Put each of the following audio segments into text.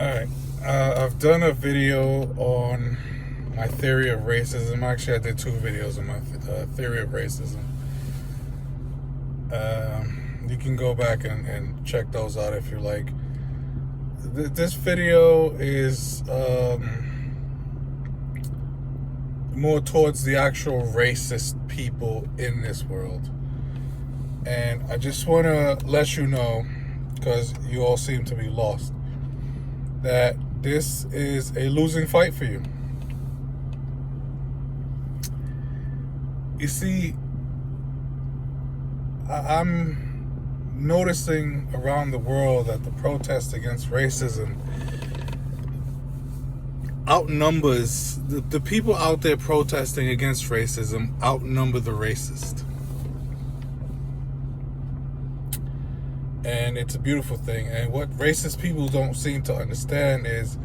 Alright, I've done a video on my theory of racism. Actually, I did two videos on my theory of racism. You can go back and check those out if you like. This video is more towards the actual racist people in this world. And I just want to let you know, because you all seem to be lost, that this is a losing fight for you. You see, I'm noticing around the world that the protest against racism outnumbers the people out there protesting against racism outnumber the racist. And it's a beautiful thing. And what racist people don't seem to understand is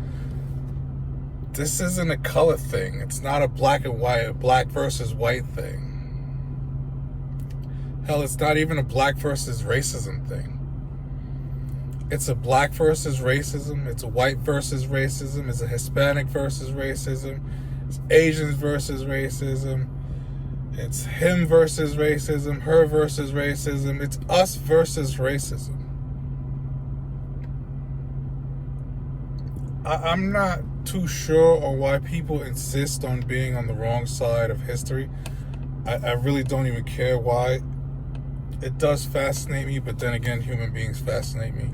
this isn't a color thing. It's not a black and white, a black versus white thing. Hell, it's not even a black versus racism thing. It's a black versus racism. It's a white versus racism. It's a Hispanic versus racism. It's Asians versus racism. It's him versus racism, her versus racism. It's us versus racism. I'm not too sure on why people insist on being on the wrong side of history. I really don't even care why. It does fascinate me, but then again, human beings fascinate me.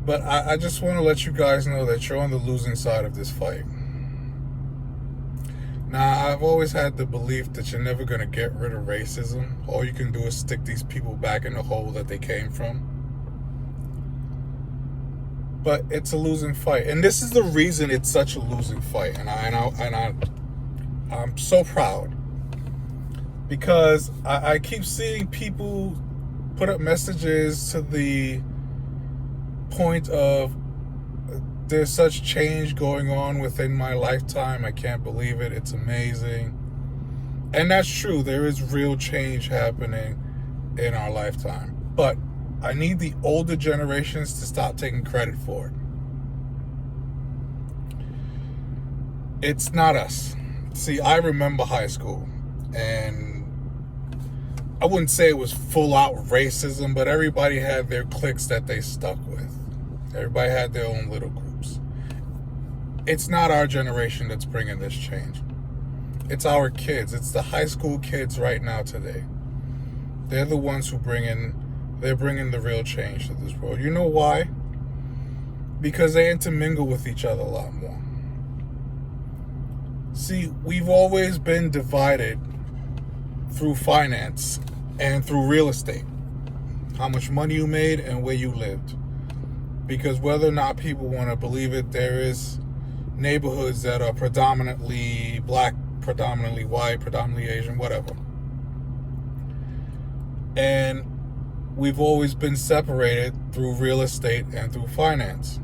But I just want to let you guys know that you're on the losing side of this fight. Now, I've always had the belief that you're never going to get rid of racism. All you can do is stick these people back in the hole that they came from. But it's a losing fight. And this is the reason it's such a losing fight. And I'm so proud. Because I keep seeing people put up messages to the point of there's such change going on within my lifetime. I can't believe it. It's amazing. And that's true. There is real change happening in our lifetime. But I need the older generations to stop taking credit for it. It's not us. See, I remember high school, and I wouldn't say it was full out racism, but everybody had their cliques that they stuck with. Everybody had their own little groups. It's not our generation that's bringing this change. It's our kids. It's the high school kids right now today. They're the ones who they're bringing the real change to this world. You know why? Because they intermingle with each other a lot more. See, we've always been divided through finance and through real estate. How much money you made and where you lived. Because whether or not people want to believe it, there is neighborhoods that are predominantly black, predominantly white, predominantly Asian, whatever. And we've always been separated through real estate and through finance.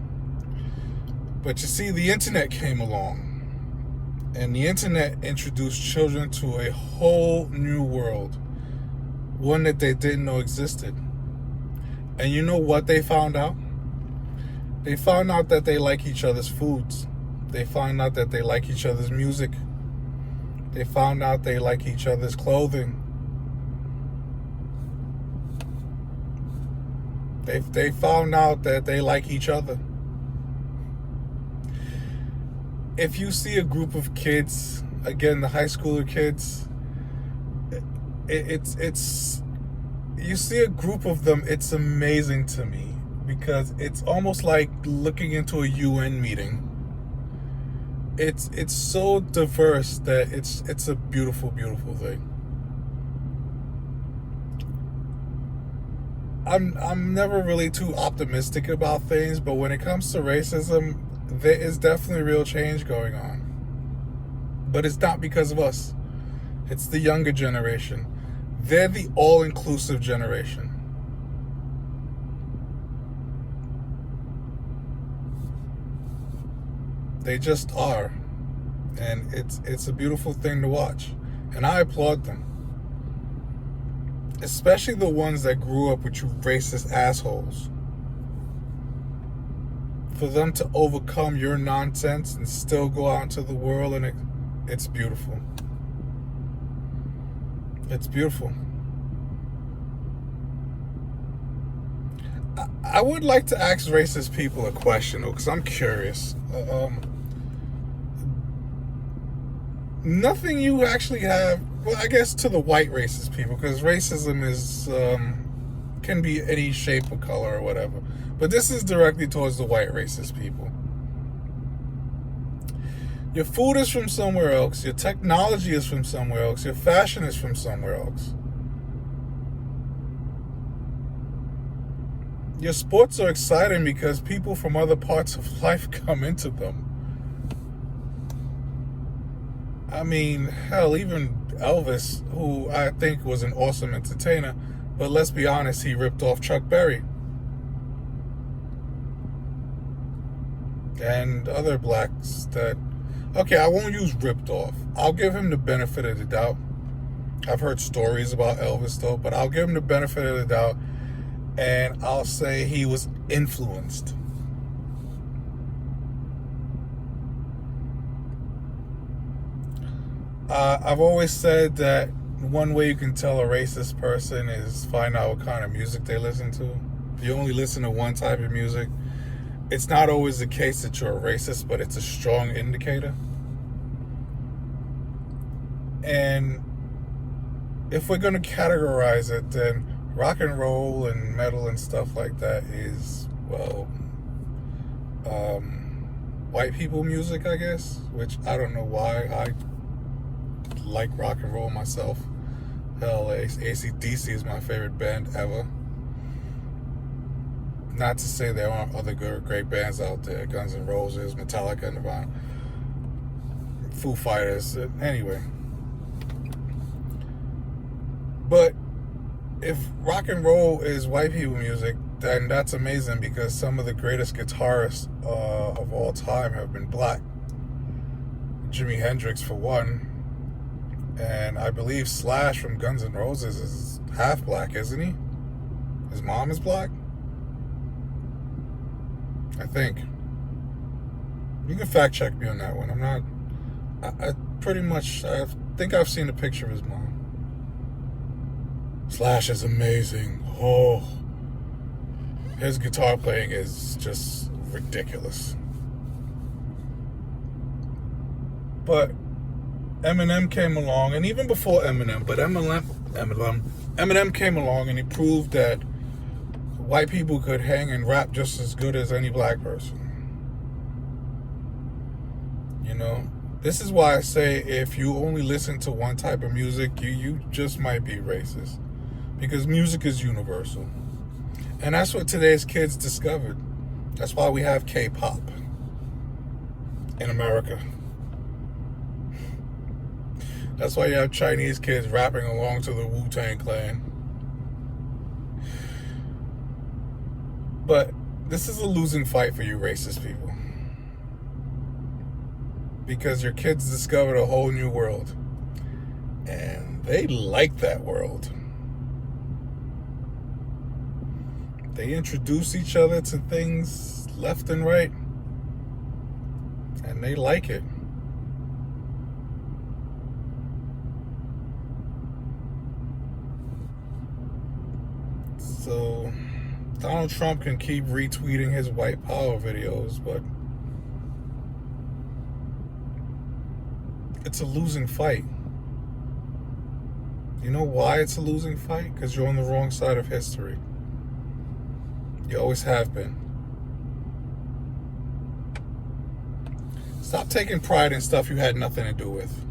But you see, the internet came along. And the internet introduced children to a whole new world. One that they didn't know existed. And you know what they found out? They found out that they like each other's foods. They found out that they like each other's music. They found out they like each other's clothing. They found out that they like each other. If you see a group of kids, again, the high schooler kids, it's you see a group of them, it's amazing to me. Because it's almost like looking into a UN meeting. It's so diverse that it's a beautiful, beautiful thing. I'm never really too optimistic about things, but when it comes to racism, there is definitely real change going on. But it's not because of us. It's the younger generation. They're the all-inclusive generation. They just are. And it's a beautiful thing to watch. And I applaud them. Especially the ones that grew up with you racist assholes. for them to overcome your nonsense and still go out into the world, and it's beautiful. It's beautiful. I would like to ask racist people a question, though, because I'm curious. Nothing you actually have, well, I guess to the white racist people, because racism is can be any shape or color or whatever. But this is directly towards the white racist people. Your food is from somewhere else. Your technology is from somewhere else. Your fashion is from somewhere else. Your sports are exciting because people from other parts of life come into them. I mean, hell, even Elvis, who I think was an awesome entertainer, but let's be honest, he ripped off Chuck Berry. And other blacks that, okay, I won't use ripped off. I'll give him the benefit of the doubt. I've heard stories about Elvis, though, but I'll give him the benefit of the doubt, and I'll say he was influenced. I've always said that one way you can tell a racist person is find out what kind of music they listen to. If you only listen to one type of music, it's not always the case that you're a racist, but it's a strong indicator. And if we're going to categorize it, then rock and roll and metal and stuff like that is, well, white people music, I guess, which I don't know why. I like rock and roll myself. Hell, AC/DC is my favorite band ever. Not to say there aren't other great bands out there. Guns N' Roses, Metallica, Nirvana, Foo Fighters. Anyway. But if rock and roll is white people music, then that's amazing because some of the greatest guitarists of all time have been black. Jimi Hendrix, for one. And I believe Slash from Guns N' Roses is half black, isn't he? His mom is black? I think. You can fact check me on that one. I'm not... I pretty much... I think I've seen a picture of his mom. Slash is amazing. Oh. His guitar playing is just ridiculous. But Eminem came along, and even before Eminem, but Eminem came along and he proved that white people could hang and rap just as good as any black person. You know, this is why I say if you only listen to one type of music, you just might be racist. Because music is universal. And that's what today's kids discovered. That's why we have K-pop in America. That's why you have Chinese kids rapping along to the Wu-Tang Clan. But this is a losing fight for you racist people. Because your kids discovered a whole new world. And they like that world. They introduce each other to things left and right. And they like it. So Donald Trump can keep retweeting his white power videos, but it's a losing fight. You know why it's a losing fight? Because you're on the wrong side of history. You always have been. Stop taking pride in stuff you had nothing to do with.